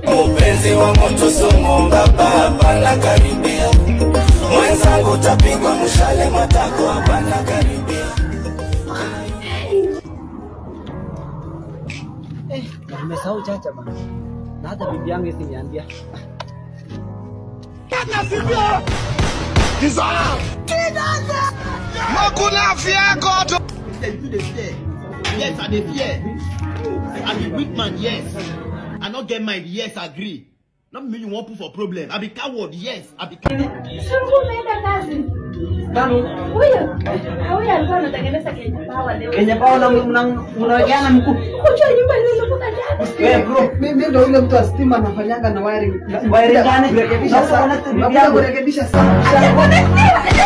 Mpenzi wa moto sumu baba na karibia. Mwenzangu utapigwa mshale matako hapa na karibia. Nimesahau chacha bana. Na hata bibi yangu isiniambia. Kaka Kiza! Makuna fiako to. Yes, I dey fear. I be weak man, yes. I not get mind, yes, I agree. Not me you want put for problem. I be coward, yes. I be coward. Shungu naenda kazi. Nani? Huyo alikuwa anatengeneza Kenya Power leo. Kenya Power na mnawekeana mkuu. Kuja nyumba ile unapoka jana. Wewe bro, mimi ndio yule mtu wa stima anafanyaga na wiring. Wiring gani? Kurekebisha sana. Kurekebisha sana. Kurekebisha sana.